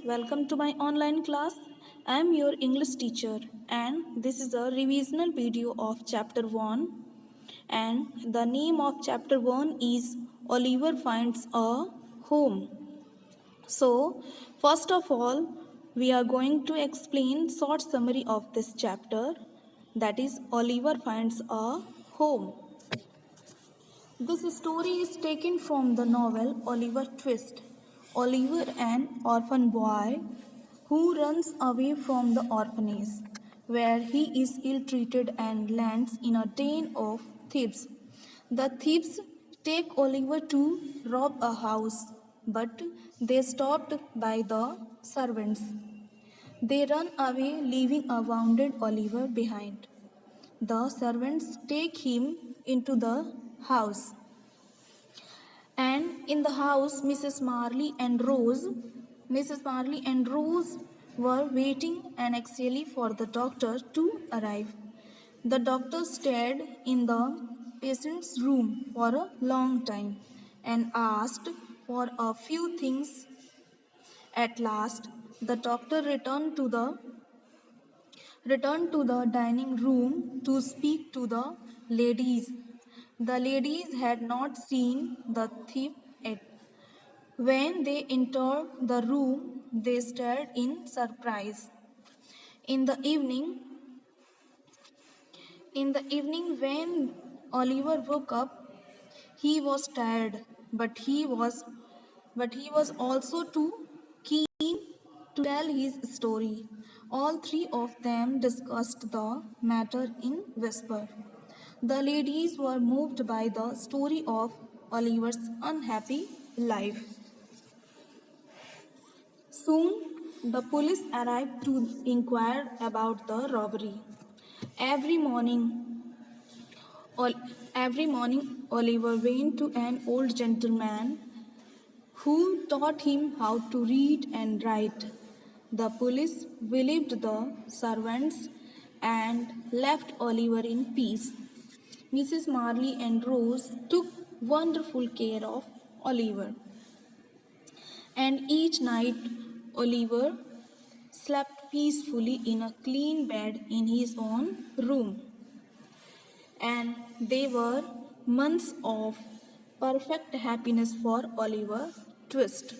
welcome to my online class. I am your English teacher and this is a revisional video of chapter 1 and the name of chapter 1 is Oliver Finds a Home. So, first of all, we are going to explain short summary of this chapter, that is Oliver Finds a Home. This story is taken from the novel Oliver Twist. Oliver, an orphan boy who runs away from the orphanage, where he is ill treated and lands in a den of thieves. The thieves take Oliver to rob a house, but they stopped by the servants. They run away, leaving a wounded Oliver behind. The servants take him into the house. And in the house, Mrs. Marley and Rose were waiting anxiously for the doctor to arrive. The doctor stayed in the patient's room for a long time and asked for a few things. At last, the doctor returned to the dining room to speak to the ladies. The ladies had not seen the thief yet. When they entered the room, they stared in surprise. In the evening, when Oliver woke up, he was tired, but he was also too keen to tell his story. All three of them discussed the matter in whisper. The ladies were moved by the story of Oliver's unhappy life. Soon, the police arrived to inquire about the robbery. Every morning, every morning, Oliver went to an old gentleman who taught him how to read and write. The police believed the servants and left Oliver in peace. Mrs. Marley and Rose took wonderful care of Oliver, and each night Oliver slept peacefully in a clean bed in his own room. And they were months of perfect happiness for Oliver Twist.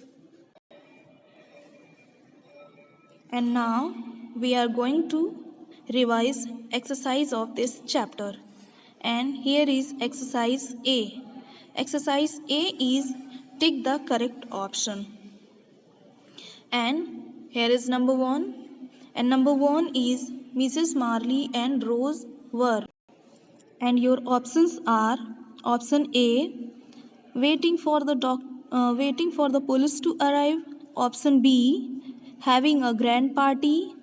And now we are going to revise exercise of this chapter. And here is exercise A. Exercise A is tick the correct option. And here is number 1. And number 1 is Mrs. Marley and Rose were. And your options are option A, waiting for the police to arrive. Option B, having a grand party.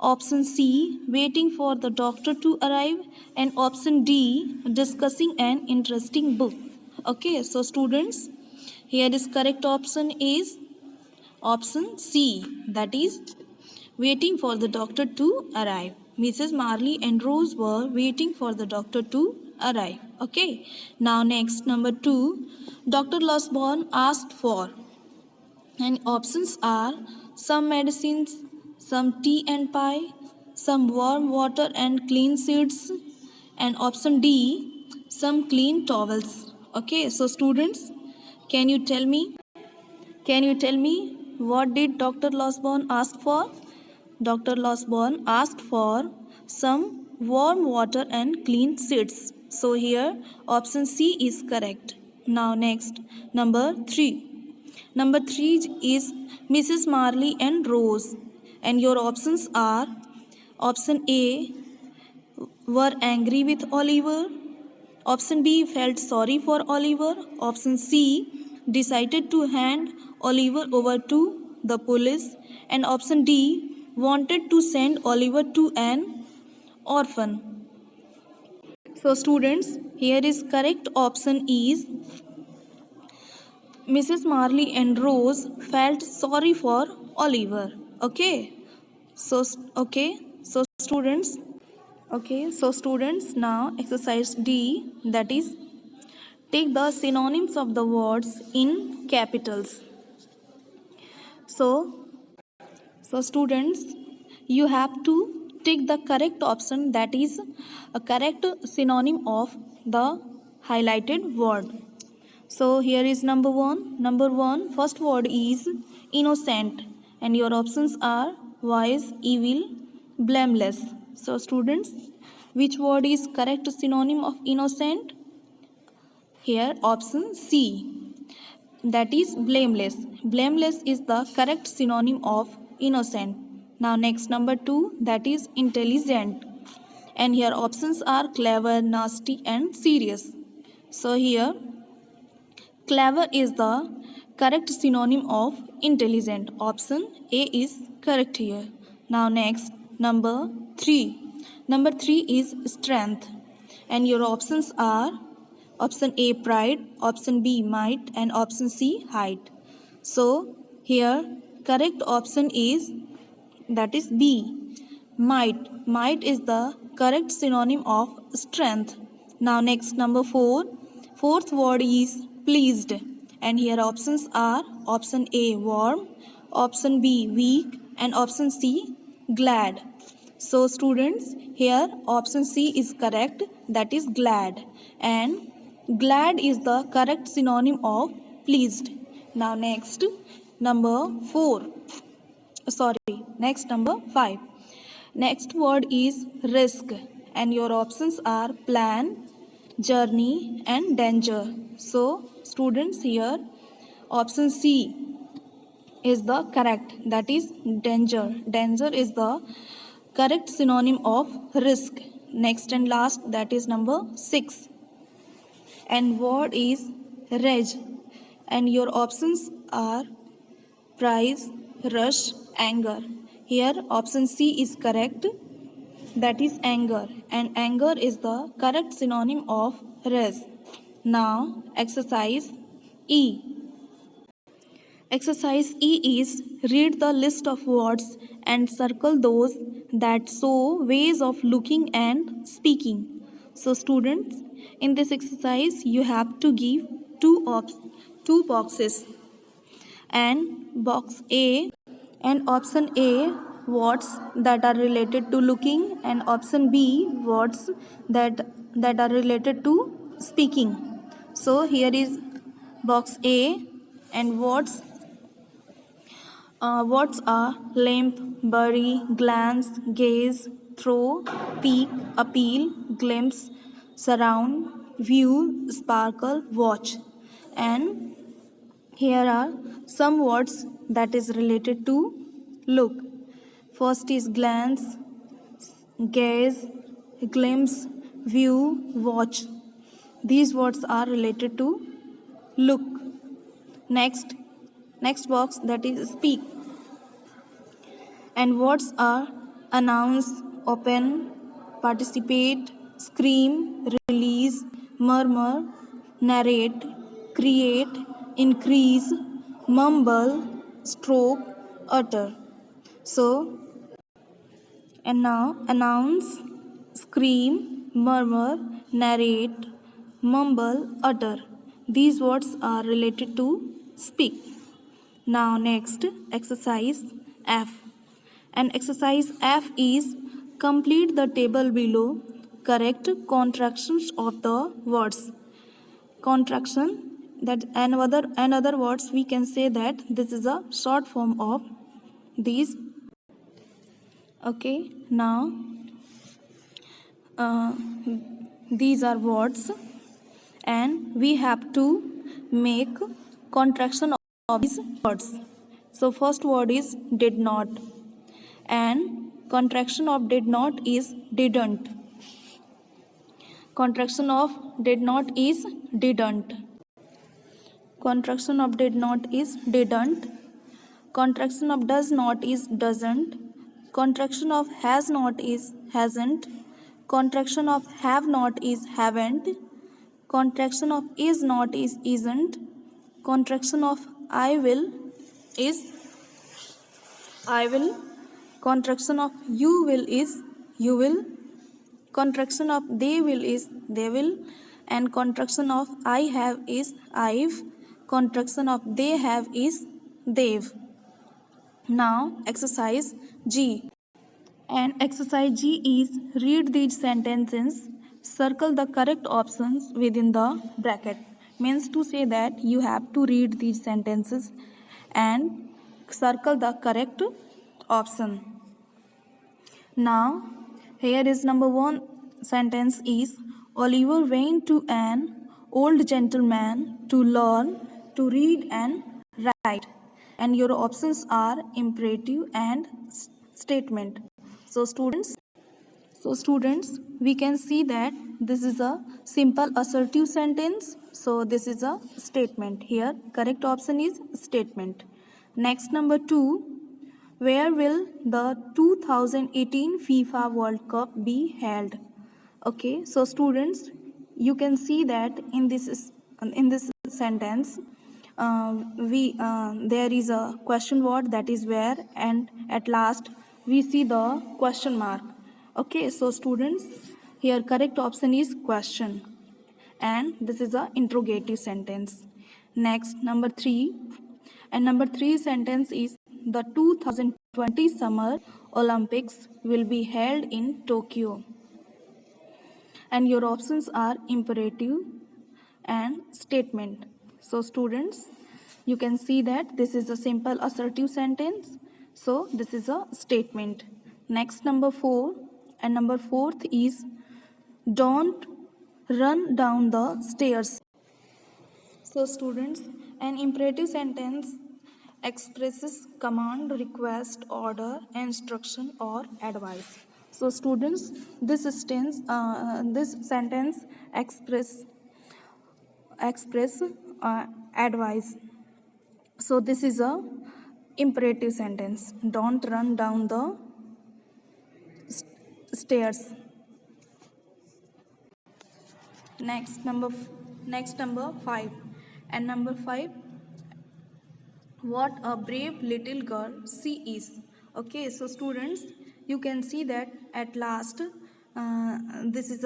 Option C, waiting for the doctor to arrive. And option D, discussing an interesting book. Okay, so students, here is correct option is option C, that is waiting for the doctor to arrive. Mrs. Marley and Rose were waiting for the doctor to arrive. Okay. Now next, number 2, Dr. Losborn asked for. And options are some medicines, some tea and pie, some warm water and clean sheets, and option D, some clean towels. Okay. So students, can you tell me what did Dr. Losborn ask for? Dr. Losborn asked for some warm water and clean sheets. So here option C is correct. Now next, number 3. Number 3 is Mrs. Marley and Rose. And your options are option A, were angry with Oliver. Option B, felt sorry for Oliver. Option C, decided to hand Oliver over to the police. And option D, wanted to send Oliver to an orphan. So students, here is correct option is Mrs. Marley and Rose felt sorry for Oliver. Okay. So students, now exercise D, that is take the synonyms of the words in capitals. So So students, you have to take the correct option, that is a correct synonym of the highlighted word. So here is number one. Number one, first word is innocent, and your options are wise, evil, blameless. So students, which word is correct synonym of innocent? Here option C, that is blameless. Blameless is the correct synonym of innocent. Now next, number two, that is intelligent, and here options are clever, nasty and serious. So here clever is the correct synonym of intelligent. Option A is correct here. Now next, number 3. Number 3 is strength, and your options are option A pride, option B might and option C height. So here correct option is, that is B, might. Might is the correct synonym of strength. Now next, number 4. Fourth word is pleased, and here options are option A warm, option B weak and option C glad. So students, here option C is correct, that is glad, and glad is the correct synonym of pleased. Now next, number 4. Next, number 5. Next word is risk, and your options are plan, journey and danger. So students, here option C is the correct, that is danger. Danger is the correct synonym of risk. Next and last, that is number 6, and word is rage, and your options are prize, rush, anger. Here option C is correct, that is anger, and anger is the correct synonym of rage. Now exercise E. Exercise E is read the list of words and circle those that show ways of looking and speaking. So students, in this exercise you have to give two boxes, and box A and option A words that are related to looking, and option B words that are related to speaking. So here is box A, and words are limp, bury, glance, gaze, throw, peek, appeal, glimpse, surround, view, sparkle, watch. And here are some words that is related to look. First is glance, gaze, glimpse, view, watch. These words are related to look. Next box, that is speak, and words are announce, open, participate, scream, release, murmur, narrate, create, increase, mumble, stroke, utter. So, and now announce, scream, murmur, narrate, mumble, utter. These words are related to speak. Now next, exercise F. And exercise F is complete the table below. Correct contractions of the words. Contraction, that and other words we can say that this is a short form of these. Okay, now these are words, and we have to make contraction of these words. So first word is did not, and contraction of did not is didn't. Contraction of did not is didn't. Contraction of did not is didn't. Contraction of does not is doesn't. Contraction of has not is hasn't. Contraction of have not is haven't. Contraction of is not is isn't. Contraction of I will is I will. Contraction of you will is you will. Contraction of they will is they will. And contraction of I have is I've. Contraction of they have is they've. Now exercise G. And exercise G is read these sentences, circle the correct options within the bracket. Means to say that you have to read these sentences and circle the correct option. Now, here is number one sentence is Oliver went to an old gentleman to learn to read and write. And your options are imperative and statement. So students, we can see that this is a simple assertive sentence. So this is a statement. Here, correct option is statement. Next, number 2, where will the 2018 FIFA World Cup be held? Okay, so students, you can see that in this sentence, there is a question word, that is where, and at last we see the question mark. Okay, so students, here correct option is question, and this is a interrogative sentence. Next, number 3, and number 3 sentence is the 2020 Summer Olympics will be held in Tokyo. And your options are imperative and statement. So students, you can see that this is a simple assertive sentence. So this is a statement. Next, number 4, and number 4th is don't run down the stairs. So students, an imperative sentence expresses command, request, order, instruction, or advice. So students, this sentence express advice. So this is a imperative sentence. Don't run down the stairs. Next, number 5, and number 5, what a brave little girl she is. Okay, so students, you can see that at last this is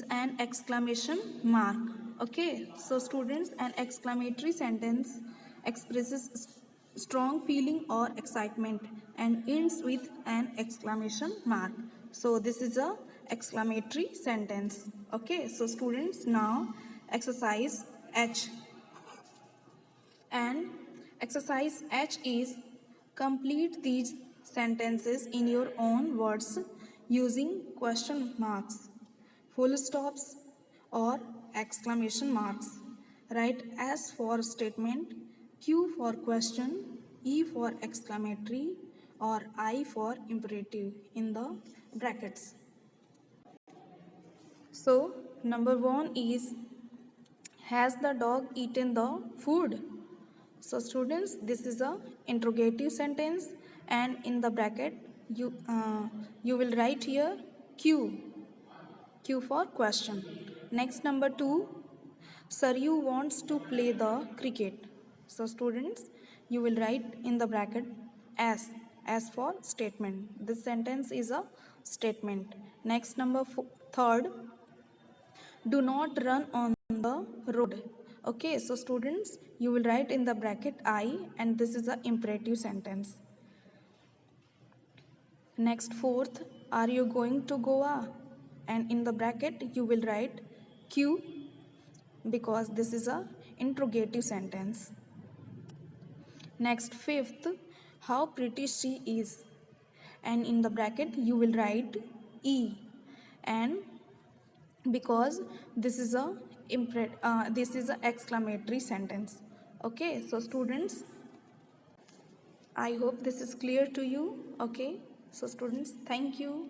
an exclamation mark. Okay, so students, an exclamatory sentence expresses strong feeling or excitement and ends with an exclamation mark. So this is a exclamatory sentence. Okay, so students, now exercise H. And exercise H is complete these sentences in your own words using question marks, full stops, or exclamation marks. Write S for statement, Q for question, E for exclamatory, or I for imperative in the brackets. So, number 1 is, has the dog eaten the food? So students, this is a interrogative sentence, and in the bracket you will write here Q for question. Next, number 2, Saryu wants to play the cricket. So students, you will write in the bracket as for statement. This sentence is a statement. Next, number 3, do not run on the road. Okay, so students, you will write in the bracket I, and this is an imperative sentence. Next, 4th, are you going to Goa? And in the bracket you will write Q, because this is a interrogative sentence. Next, 5th, how pretty she is, and in the bracket you will write E, and because this is a exclamatory sentence. Okay, so students, I hope this is clear to you. Okay, so students, thank you.